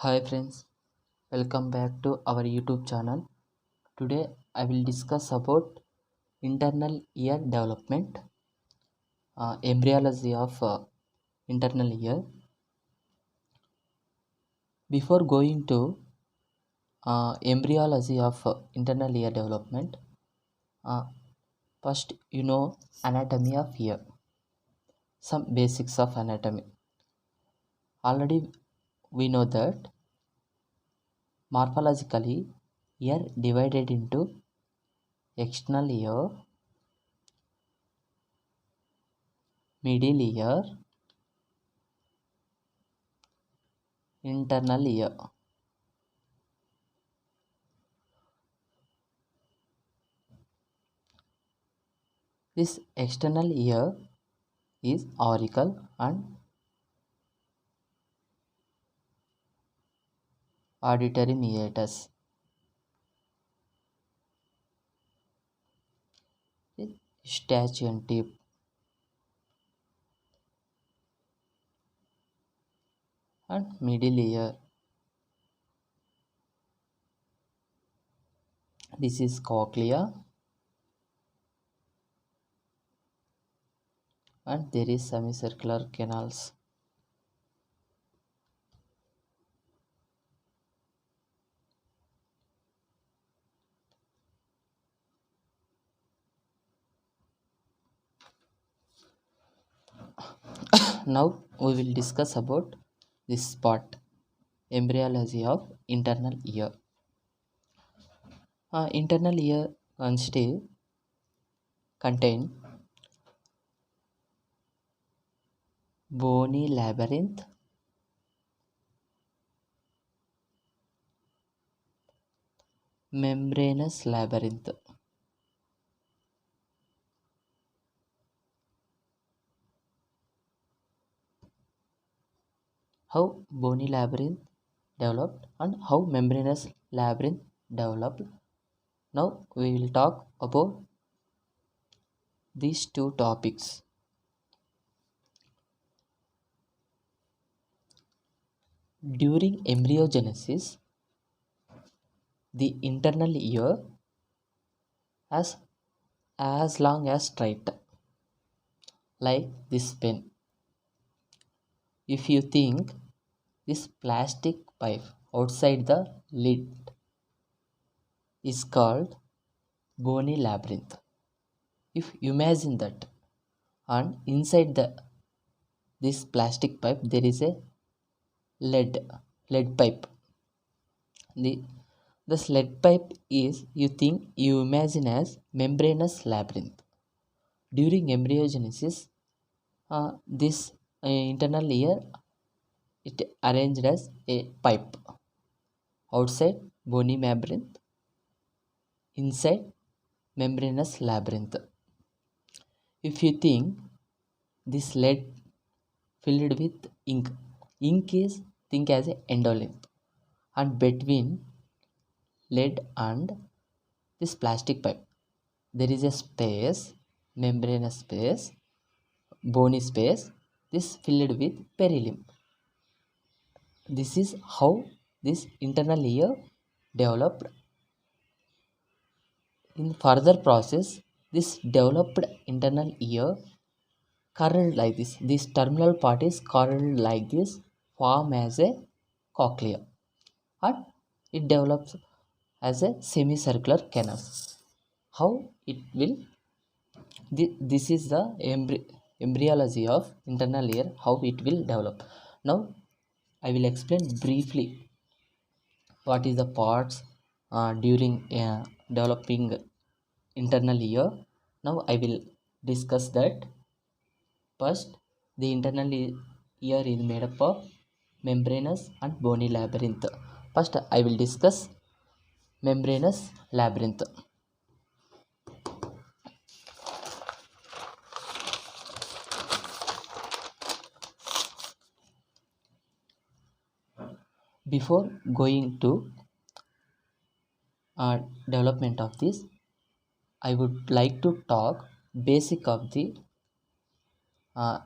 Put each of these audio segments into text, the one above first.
Hi friends, welcome back to our YouTube channel. Today I will discuss about internal ear development, embryology of internal ear. Before going to embryology of internal ear development, uh, first anatomy of ear, some basics of anatomy. Already we know that morphologically ear divided into external ear, middle ear, internal ear. This external ear is auricle and auditory meatus. Eustachian tip and middle ear. This is cochlea and there is semicircular canals. Now we will discuss about this part, embryology of internal ear. Internal ear contain bony labyrinth, membranous labyrinth. How bony labyrinth developed and how membranous labyrinth developed. Now we will talk about these two topics. During embryogenesis, the internal ear is as long as straight, like this pen. If you think this plastic pipe outside the lid is called bony labyrinth. If you imagine that, and inside this plastic pipe there is a lead lead pipe. The this lead pipe is you imagine as membranous labyrinth. During embryogenesis, this internal ear it arranged as a pipe. Outside bony labyrinth, inside membranous labyrinth. If you this lead filled with ink is think as a endolymph, and between lead and this plastic pipe there is a space, membranous space, bony space, this filled with perilymph. This is how this internal ear developed. In further process, this developed internal ear curled like this. This terminal part is curled like this, form as a cochlea, and it develops as a semicircular canal. How it will? This is the embryology of internal ear. How it will develop. Now I will explain briefly what is the parts during developing internal ear. Now I will discuss that. First, the internal ear is made up of membranous and bony labyrinth. First I will discuss membranous labyrinth. Before going to development of this, I would like to talk basic of the uh,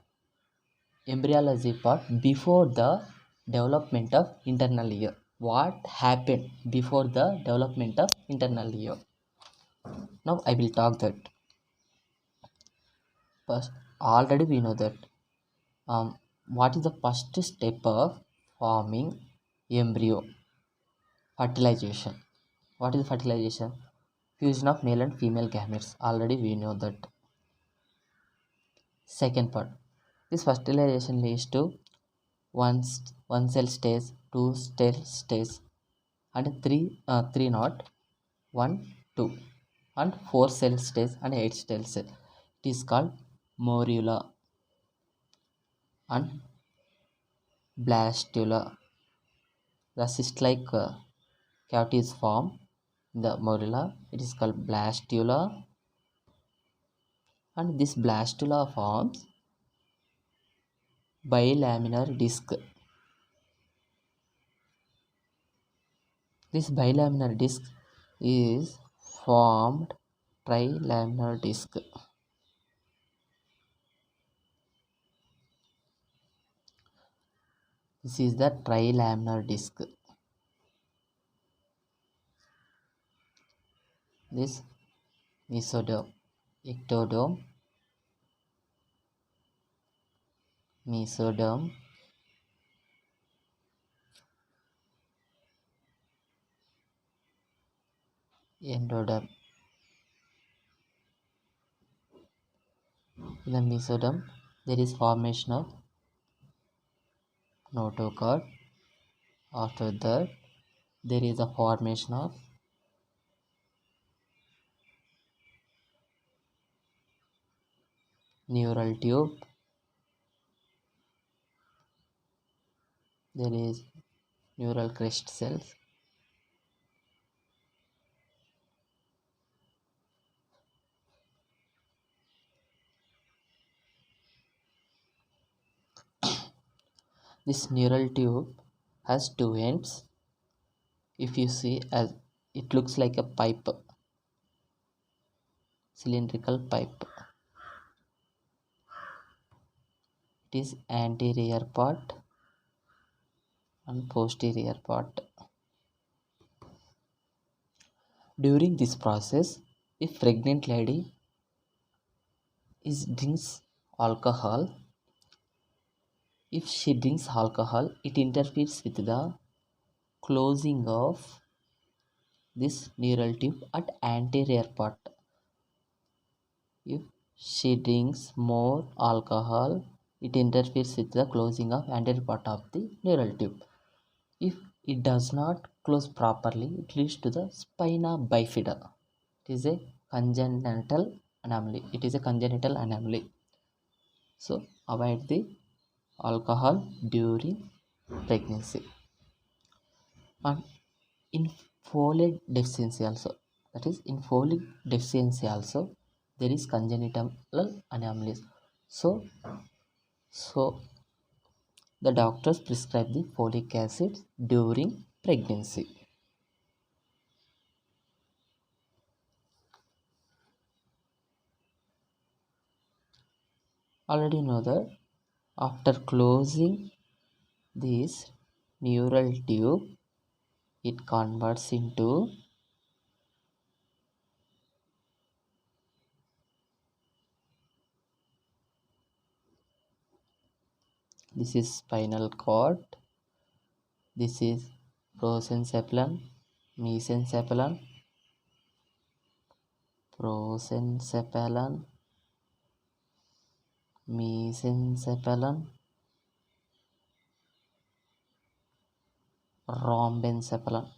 embryology part before the development of internal ear. What happened before the development of internal ear? Now I will talk that. First, already we know that what is the first step of forming embryo? Fertilization. What is fertilization? Fusion of male and female gametes. Already we know that. Second part. This fertilization leads to one cell stage, two cell stage, and three not one, two, and four cell stage and eight cell cell. It is called morula and blastula. The cyst-like cavity is formed in the morula. It is called blastula, and this blastula forms bilaminar disc. This bilaminar disc is formed trilaminar disc. This is the trilaminar disc. This mesoderm, ectoderm, mesoderm, endoderm. In the mesoderm, there is formation of notochord. After that, there is a formation of neural tube. There is neural crest cells. This neural tube has two ends. If you see, as it looks like a pipe, cylindrical pipe. It is anterior part and posterior part. During this process, if pregnant lady drinks alcohol, if she drinks alcohol, it interferes with the closing of this neural tube at anterior part. If she drinks more alcohol, it interferes with the closing of anterior part of the neural tube. If it does not close properly, it leads to the spina bifida. It is a congenital anomaly. So avoid the alcohol during pregnancy. And in folate deficiency also, that is in folic deficiency also, there is congenital anomalies. So the doctors prescribe the folic acid during pregnancy. Already know that after closing this neural tube, it converts into this is spinal cord, this is prosencephalon, mesencephalon, prosencephalon, mesencephalon, rhombencephalon.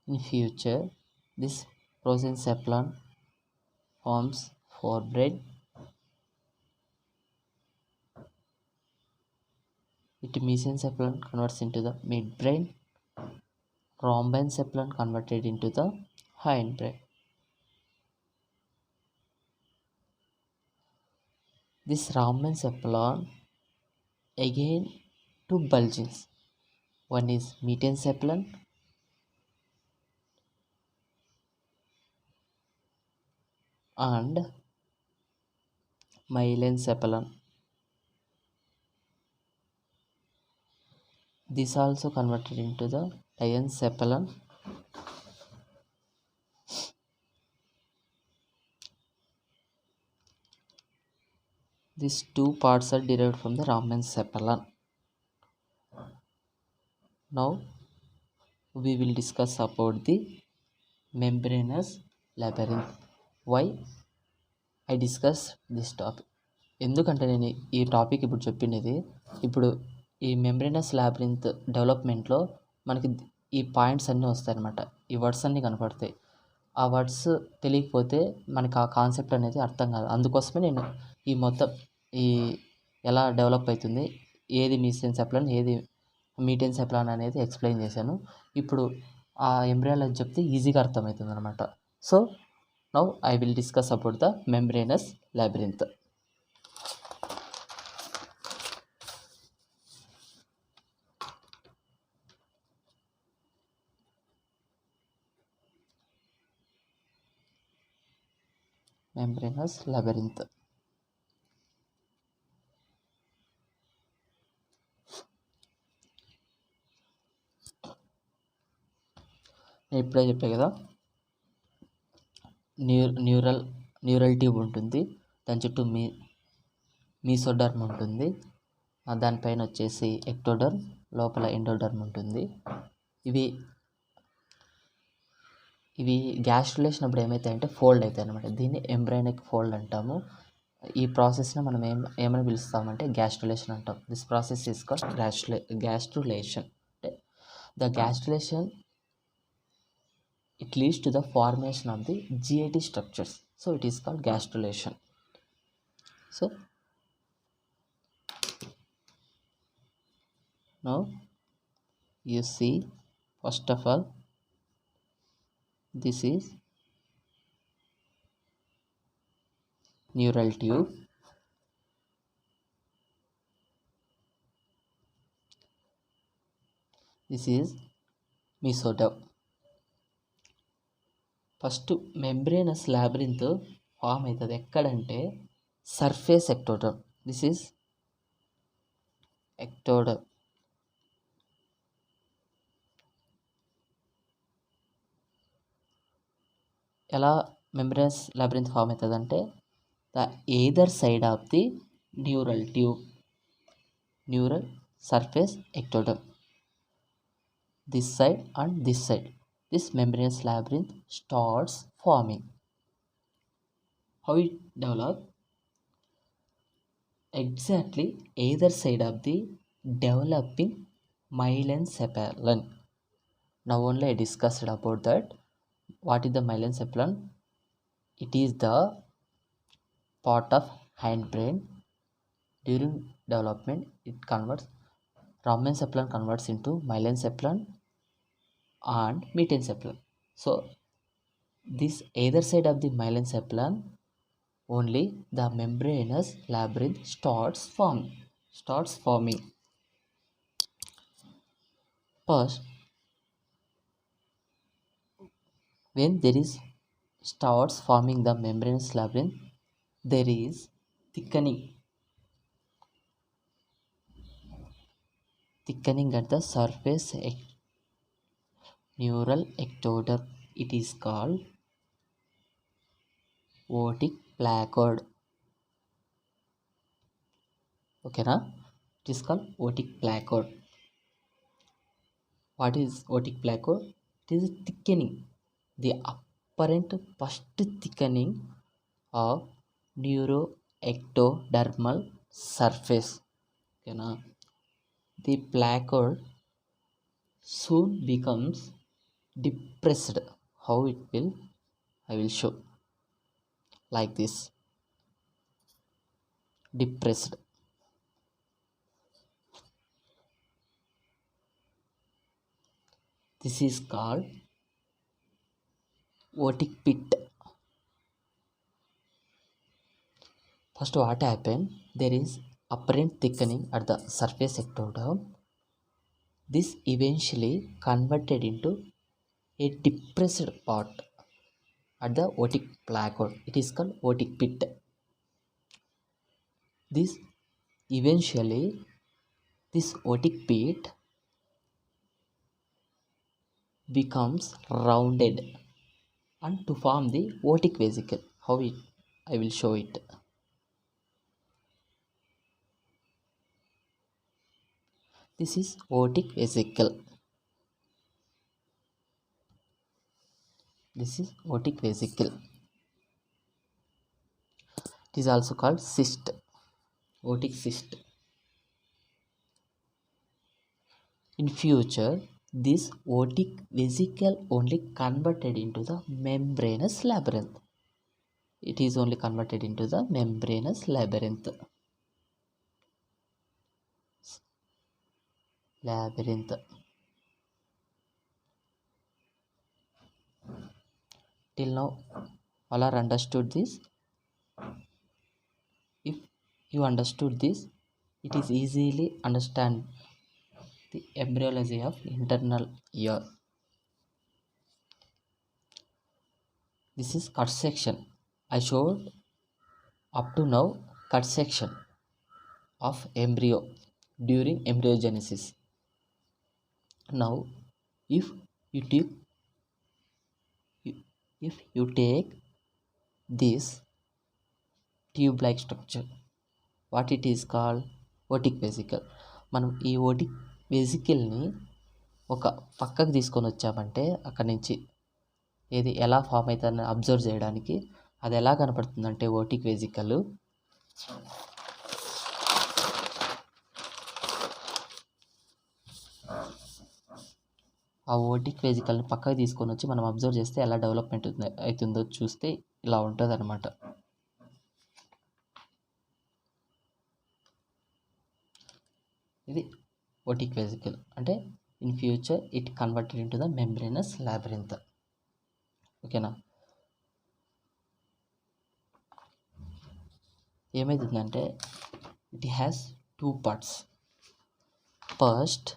In future, this prosencephalon forms forebrain. It mesencephalon converts into the midbrain. Rhombencephalon converted into the hindbrain. This rhombencephalon again two bulgings. One is metencephalon and myelencephalon. This also converted into the diencephalon. These two parts are derived from the ramencephalon. Now we will discuss about the membranous labyrinth. Why I discuss this topic? ఎందుకంటే నేను ఈ topic ఇప్పుడు చెప్పినది ఇప్పుడు ఈ membranous లాబ్రింత్ డెవలప్మెంట్లో మనకి ఈ పాయింట్స్ అన్నీ వస్తాయి అన్నమాట. ఈ వర్డ్స్ అన్నీ కనపడతాయి. ఆ వర్డ్స్ తెలియకపోతే మనకి ఆ కాన్సెప్ట్ అనేది అర్థం కాదు. అందుకోసమే నేను ఈ మొత్తం ఈ ఎలా డెవలప్ అవుతుంది, ఏది మీసెన్సెఫాలన్ ఏది మీటెన్సెఫాలన్ అనేది ఎక్స్ప్లెయిన్ చేశాను. ఇప్పుడు ఆ ఎంబ్రియాలజీ చెప్తే ఈజీగా అర్థమవుతుంది అనమాట. So now I will discuss about the membranous labyrinth. membranous labyrinth. నేను ఇప్పుడే చెప్పా కదా, న్యూరల్ ట్యూబ్ ఉంటుంది, దాని చుట్టూ మీసోడర్మ్ ఉంటుంది, దానిపైన వచ్చేసి ఎక్టోడర్మ్, లోపల ఎండోడర్మ్ ఉంటుంది. ఇవి గ్యాస్ట్రులేషన్ అప్పుడు ఏమవుతాయంటే ఫోల్డ్ అవుతాయి అనమాట. దీన్ని ఎంబ్రైనిక్ ఫోల్డ్ అంటాము. ఈ ప్రాసెస్ని మనం ఏమని పిలుస్తామంటే గ్యాస్ట్రులేషన్ అంటాం. This process is called gastrulation. అంటే the gastrulation it leads to the formation of the GAT structures. So it is called gastrulation. So now you see, first of all, this is neural tube. This is mesoderm. First membranous labyrinth form అవుతుంది ఎక్కడంటే surface ectoderm. This is ectoderm. ఎలా membranous labyrinth form అవుతుంది అంటే the either side of the neural tube, neural surface ectoderm, this side and this side, this membranous labyrinth starts forming. How it develop? Exactly either side of the developing myelencephalon. Now only I discussed about that. What is the myelencephalon? It is the part of hindbrain. During development, it converts, ramencephalon converts into myelencephalon and metencephalon. So this either side of the myelencephalon only the membranous labyrinth starts forming. First, when there is starts forming the membranous labyrinth, there is thickening at the surface neural ectoderm. It is called otic placard. Okay na? It is called otic placard. What is otic placard? It is thickening, the apparent first thickening of neuroectodermal surface. Okay na? The placard soon becomes depressed. How it will? I will show. Like this. Depressed. This is called otic pit. First, what happened? There is apparent thickening at the surface ectoderm. This eventually converted into a depressed part at the otic placard. It is called otic pit. This eventually, this otic pit becomes rounded and to form the otic vesicle. How it? I will show it. This is otic vesicle. This is otic vesicle. It is also called cyst, otic cyst. In future, this otic vesicle only converted into the membranous labyrinth. It is only converted into the membranous labyrinth. Labyrinth. Till now, all are understood this. If you understood this, it is easily understand the embryology of internal ear. This is cut section. I showed up to now cut section of embryo during embryogenesis. Now, if you take if you take this tube-like structure, what it is called otic vesicle. మనం ఈ ఓటిక్ వెసికల్ని ఒక పక్కకు తీసుకొని వచ్చామంటే అక్కడి నుంచి ఇది ఎలా ఫామ్ అవుతుందని అబ్జర్వ్ చేయడానికి అది ఎలా కనపడుతుందంటే ఓటిక్ వెసికల్ ఆ ఓటిక్ వెసికల్ని పక్కకు తీసుకొని వచ్చి మనం అబ్జర్వ్ చేస్తే ఎలా డెవలప్మెంట్ అవుతుందో చూస్తే ఇలా ఉంటుంది అనమాట. ఇది ఓటిక్ వెసికల్ అంటే in future it converted into the membranous labyrinth. ఓకేనా? ఏమవుతుందంటే it has two parts. First,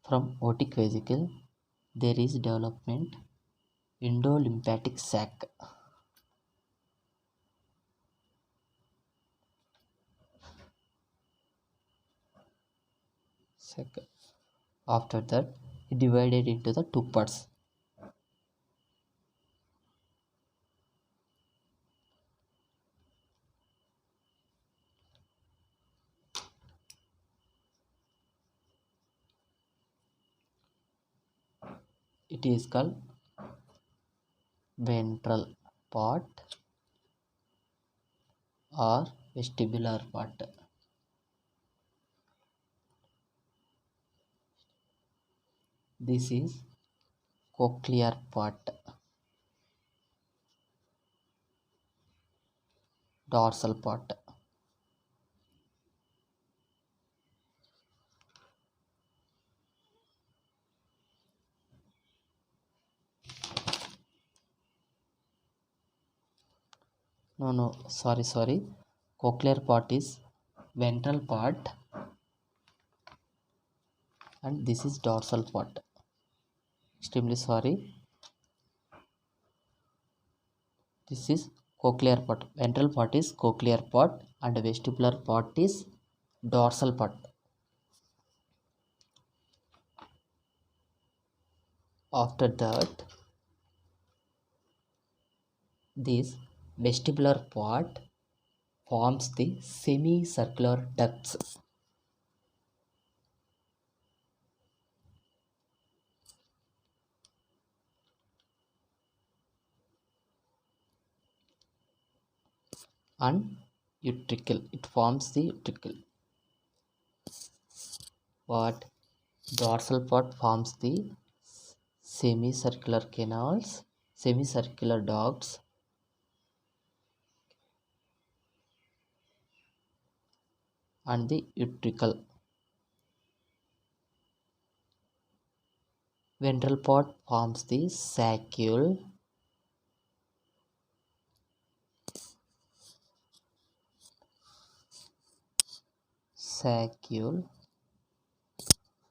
from otic vesicle there is development endolymphatic sac. After that, it divided into the two parts. It is called ventral part or vestibular part. This is cochlear part, dorsal part. No, sorry. Cochlear part is ventral part and this is dorsal part. Extremely sorry. This is cochlear part. Ventral part is cochlear part and vestibular part is dorsal part. After that, this vestibular part forms the semicircular ducts. And utricle. It forms the utricle. What? Dorsal part forms the semicircular canals, semicircular ducts, and the utricle. Ventral part forms the saccule,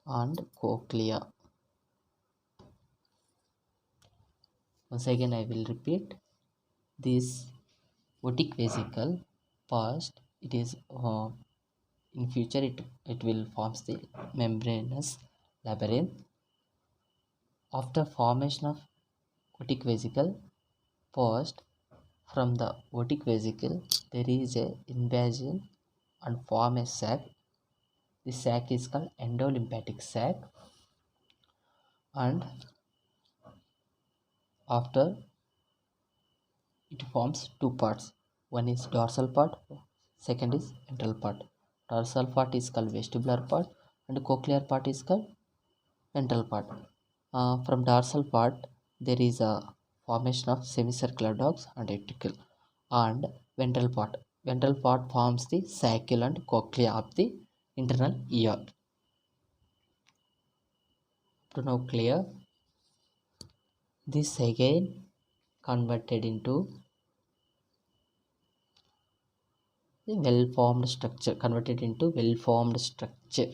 and cochlea. Once again I will repeat. This otic vesicle, first it is in future it will forms the membranous labyrinth. After formation of otic vesicle, first from the otic vesicle there is a invasion and form a sac. This sac is called endolymphatic sac, and after it forms two parts. One is dorsal part, second is ventral part. Dorsal part is called vestibular part and cochlear part is called ventral part. From dorsal part there is a formation of semicircular ducts and apical, and ventral part. Ventral part forms the saccule and cochlea of the internal ear. To now clear, this again converted into a well formed structure, converted into well formed structure.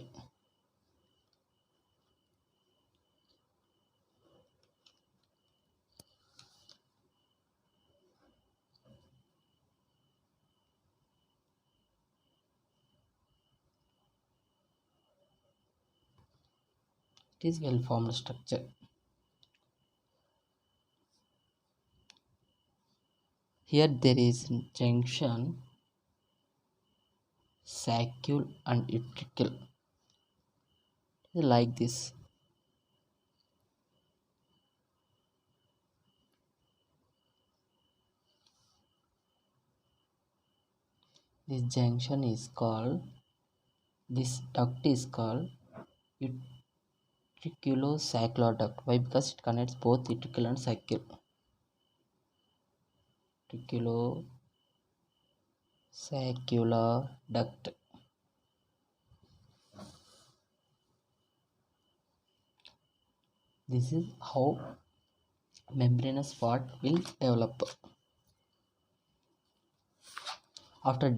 It is well formed structure. Here there is junction saccule and utricle like this. This junction is called, this duct is called utriculosaccular duct. Why? Because it connects both utricle and saccule. Utriculosaccular duct. This is how membranous part will develop. After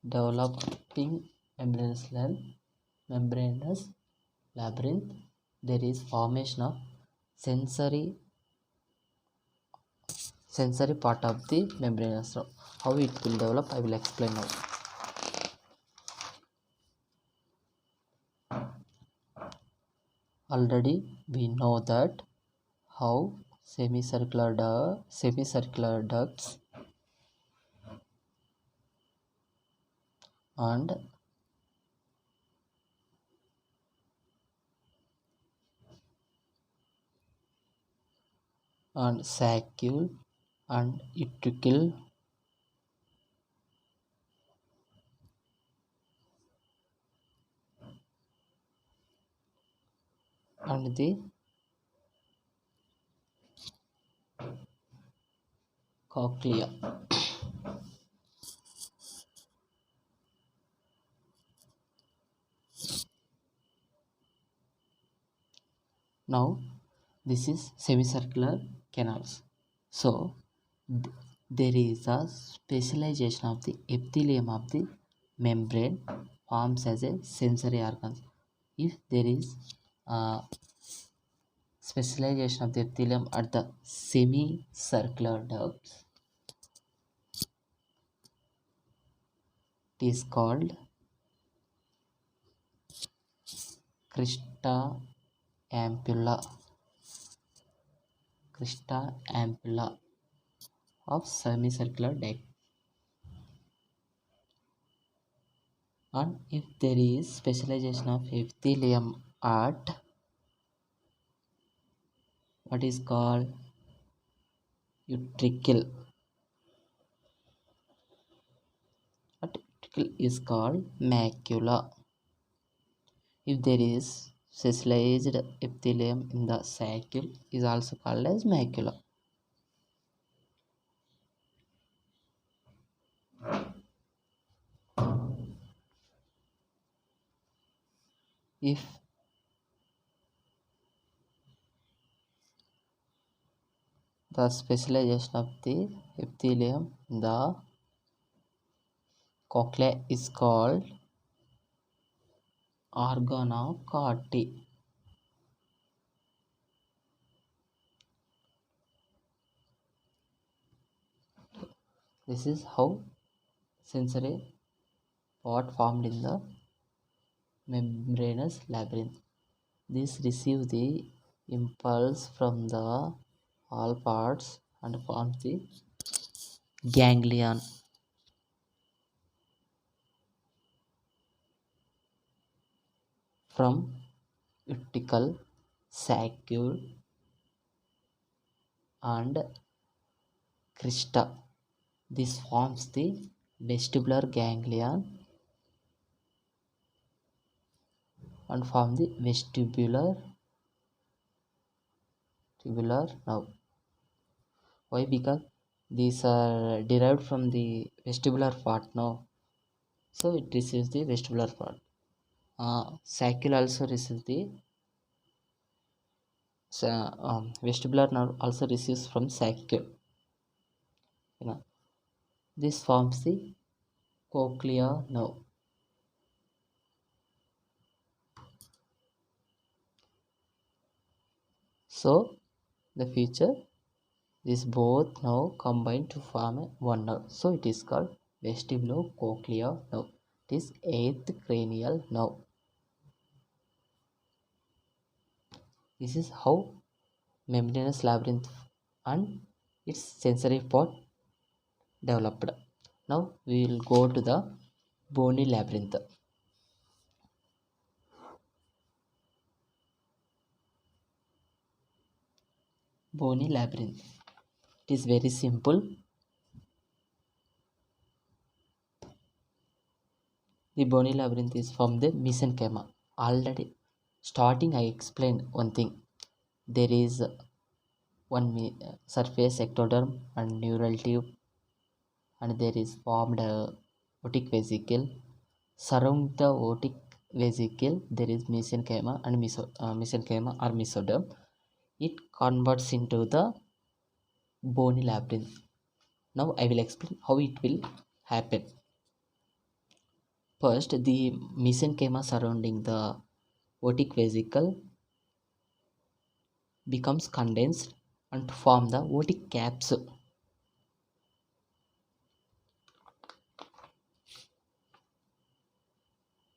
developing membranous labyrinth, there is formation of sensory part of the membranous. So how it will develop, I will explain now. Already we know that how semicircular ducts and saccule and utricle and the cochlea. Now this is semicircular canals. So there is a specialization of the epithelium of the membrane forms as a sensory organs. If there is a specialization of the epithelium at the semicircular ducts, it is called crista ampulla. Crista ampulla of semicircular duct. And if there is specialization of epithelium at what is called utricle, what utricle is called macula. If there is specialized epithelium in the saccule, is also called as macula. If the specialization of the epithelium in the cochlea is called organocorti. This is how sensory part formed in the membranous labyrinth. This receives the impulse from the all parts and forms the ganglion. From cuticle, saccule, and crista. This forms the vestibular ganglion and form the vestibular nerve. Why? Because these are derived from the vestibular part now. So it receives the vestibular part. Saccule also receives the vestibular nerve also receives from saccule. You know, this forms the cochlear nerve. So the feature is both now combined to form one nerve. So it is called vestibulocochlear nerve. It is eighth cranial nerve. This is how membranous labyrinth and its sensory part developed. Now we will go to the bony labyrinth. Bony labyrinth. It is very simple. The bony labyrinth is from the mesenchyma. Already starting I explained one thing. There is one surface ectoderm and neural tube, and there is formed a otic vesicle. Surround the otic vesicle there is mesenchyma and mesenchyma or mesoderm. It converts into the bony labyrinth. Now I will explain how it will happen. First, the mesenchyma surrounding the otic vesicle becomes condensed and form the otic capsule.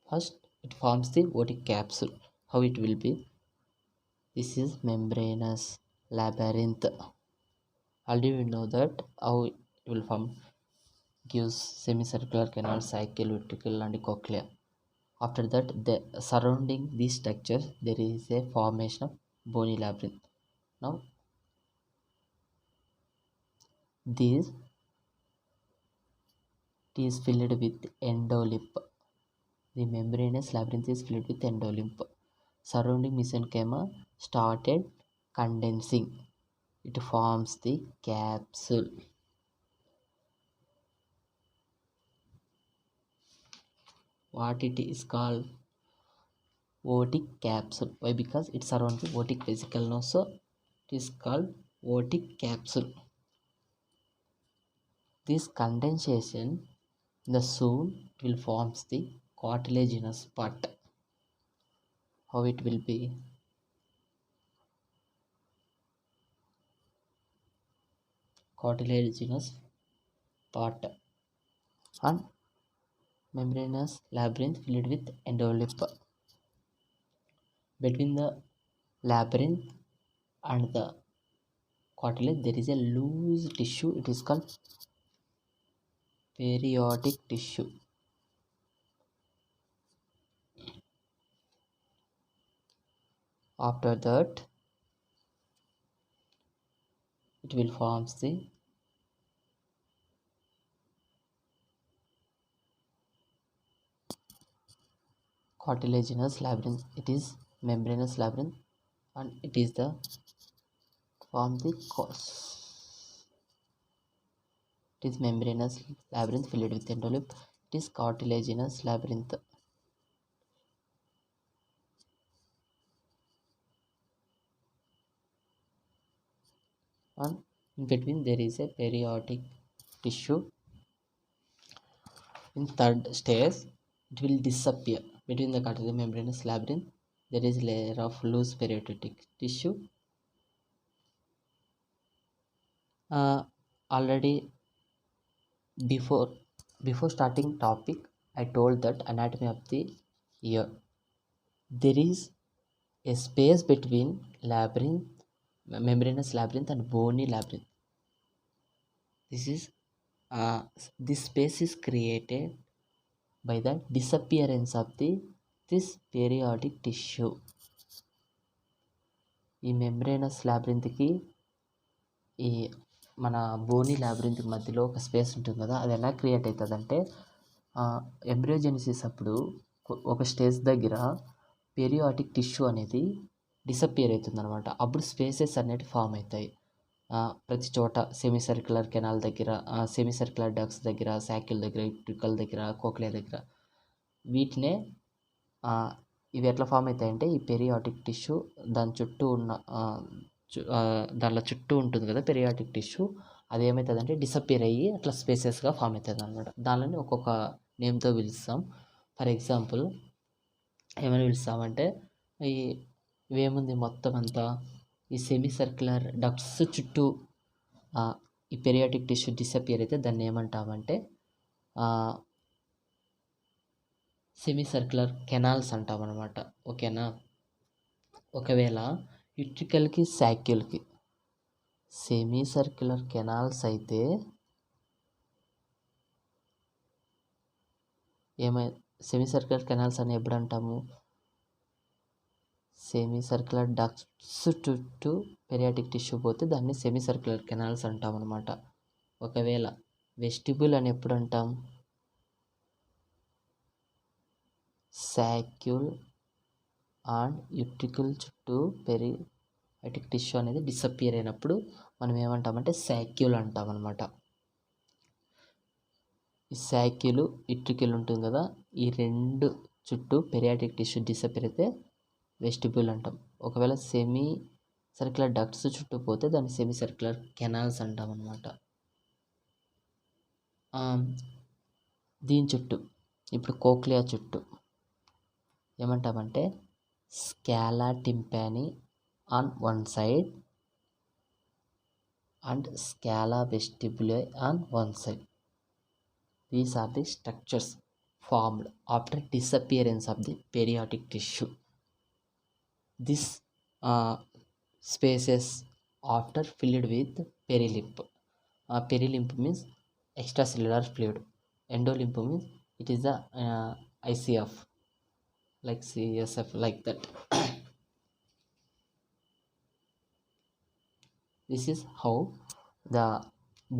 First, it forms the otic capsule. How it will be? This is membranous labyrinth. Already we know that how it will form. Gives semicircular canal, cycle, ventricle, and cochlea. After that, surrounding these structures, there is a formation of bony labyrinth. Now, this is filled with endolymph. The membranous labyrinth is filled with endolymph. Surrounding mesenchyma started condensing. It forms the capsule. What it is called? Otic capsule. Why? Because it surrounds the otic vesicle. Now, so it is called otic capsule. This condensation the soon will forms the cartilaginous part. How it will be? Cartilaginous part and membranous labyrinth filled with endolymph. Between the labyrinth and the cartilage there is a loose tissue. It is called periodic tissue. After that, it will forms the cartilaginous labyrinth. It is membranous labyrinth and it is the form the cause. It is membranous labyrinth filled with endolymph. It is cartilaginous labyrinth. And in between there is a periodic tissue. In third stage, it will disappear. Between the cartilage membranous labyrinth, there is a layer of loose periodic tissue. Already before before starting topic, I told that anatomy of the ear. There is a space between labyrinth, membranous labyrinth and bony labyrinth. This is this space is created by the disappearance of this periodic tissue. ఈ membranous labyrinthకి ఈ మన బోనీ లాబ్రింత్ మధ్యలో ఒక space ఉంటుంది కదా, అది ఎలా create అవుతుంది అంటే ఎంబ్రియోజెనిసిస్ అప్పుడు ఒక స్టేజ్ దగ్గర పెరియాటిక్ టిష్యూ అనేది డిసప్పియర్ అవుతుంది అనమాట. అప్పుడు స్పేసెస్ అనేవి ఫామ్ అవుతాయి ప్రతి చోట. సెమీ సర్క్యులర్ కెనాల్ దగ్గర, సెమీ సర్క్యులర్ డక్స్ దగ్గర, శాక్యుల్ దగ్గర, ఇప్టికల్ దగ్గర, కోక్లియా దగ్గర. వీటినే ఇవి ఎట్లా ఫామ్ అవుతాయంటే ఈ పెరియాటిక్ టిష్యూ దాని చుట్టూ ఉన్న దానిలో చుట్టూ ఉంటుంది కదా పెరియాటిక్ టిష్యూ, అది ఏమవుతుందంటే డిసప్పియర్ అయ్యి అట్లా స్పేసెస్గా ఫామ్ అవుతుంది అనమాట. దానిని ఒక్కొక్క నేమ్తో పిలుస్తాం. ఫర్ ఎగ్జాంపుల్ ఏమని పిలుస్తామంటే ఇవేముంది మొత్తం అంతా ఈ సెమీ సర్క్యులర్ డక్ట్స్ చుట్టూ ఈ పెరియాటిక్ టిష్యూ డిసప్పియర్ అయితే దాన్ని ఏమంటామంటే సెమీ సర్క్యులర్ కెనాల్స్ అంటాం అనమాట. ఓకేనా. ఒకవేళ యుట్రికల్కి శాక్యుల్కి సెమీ సర్క్యులర్ కెనాల్స్ అయితే సెమీ సర్క్యులర్ కెనాల్స్ అని ఎప్పుడు అంటాము? సెమీ సర్క్యులర్ డక్ట్స్ చుట్టూ పెరియాటిక్ టిష్యూ పోతే దాన్ని సెమీ సర్క్యులర్ కెనాల్స్ అంటాం అనమాట. ఒకవేళ వెస్టిబ్యూల్ అని ఎప్పుడు అంటాం? శాక్యుల్ అండ్ యుట్రికల్ చుట్టూ పెరియాటిక్ టిష్యూ అనేది డిసప్పియర్ అయినప్పుడు మనం ఏమంటామంటే శాక్యుల్ అంటాం అనమాట. ఈ శాక్యుల్ యుట్రికల్ ఉంటుంది కదా, ఈ రెండు చుట్టూ పెరియాటిక్ టిష్యూ డిసప్పియర్ అయితే వెస్టిబ్యూల్ అంటాం. ఒకవేళ సెమీ సర్క్యులర్ డక్ట్స్ చుట్టూ పోతే దాన్ని సెమీ సర్క్యులర్ కెనాల్స్ అంటాం అనమాట. దీని చుట్టూ ఇప్పుడు కోక్లియా చుట్టూ ఏమంటామంటే scala tympani on one side and scala vestibuli on one side. These are the structures formed after disappearance of the periodic tissue. This spaces after filled with perilymph. Perilymph means extracellular fluid. Endolymph means it is the ICF, like CSF, like that. This is how the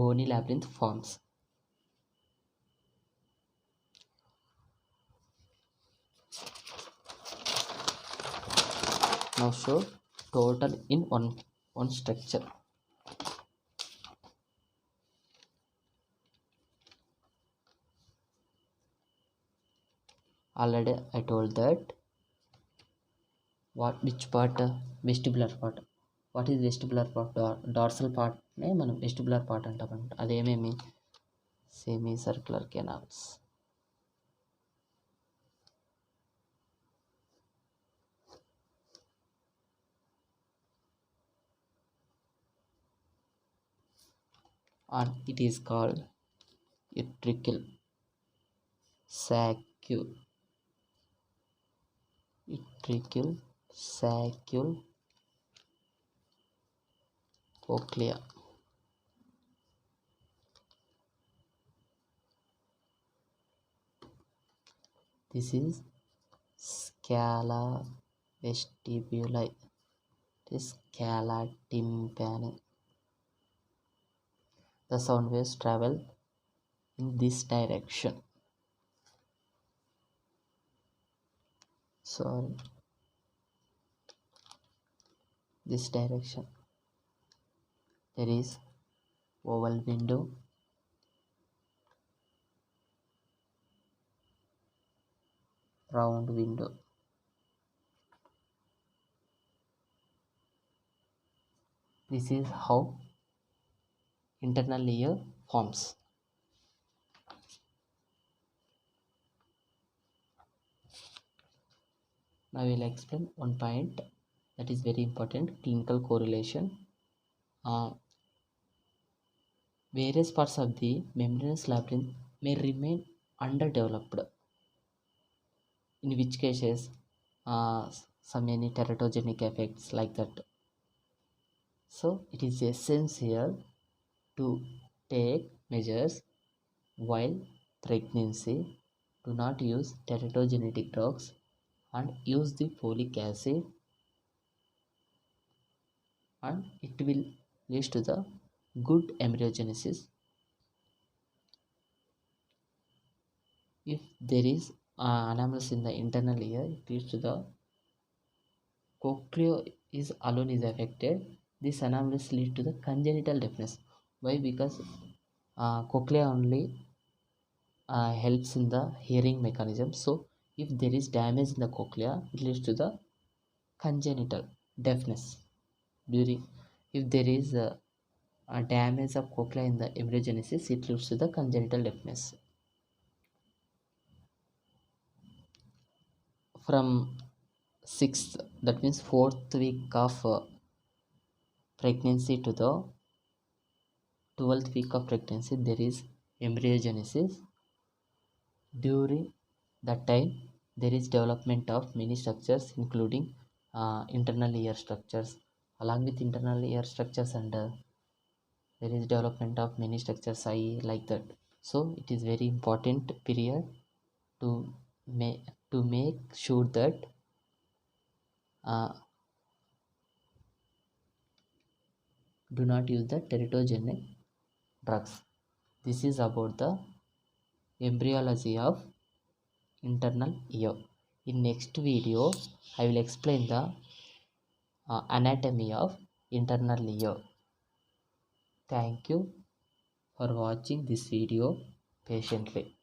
bony labyrinth forms. Now show total in one structure. Already I told that which part? Vestibular part. What is vestibular part? Dorsal part నే మనం vestibular part అంటామంట. అదేమేమి? Semicircular canals, and it is called utricle, saccule, utricle, saccule, cochlea. This is scala vestibuli, this scala tympani. The sound waves travel in this direction. Sorry, this direction. There is oval window, round window. This is how internal ear forms. Now I will explain one point that is very important: clinical correlation. Various parts of the membranous labyrinth may remain underdeveloped, in which cases some any teratogenic effects like that. So it is essential to take measures while pregnancy. Do not use teratogenetic drugs and use the folic acid, and it will lead to the good embryogenesis. If there is anomalous in the internal ear, it leads to the cochlea is alone is affected. This anomalous lead to the congenital deafness. Why? Because cochlea only helps in the hearing mechanism. So if there is damage in the cochlea, it leads to the congenital deafness. During if there is a damage of cochlea in the embryogenesis, it leads to the congenital deafness. From sixth, that means fourth week of pregnancy to the 12th week of pregnancy, there is embryogenesis. During that time, there is development of many structures, including internal ear structures. Along with internal ear structures, and there is development of many structures, like that. So it is very important period to make sure that uh, do not use the teratogenic drugs. This is about the embryology of internal ear. In next video, I will explain the anatomy of internal ear. Thank you for watching this video patiently.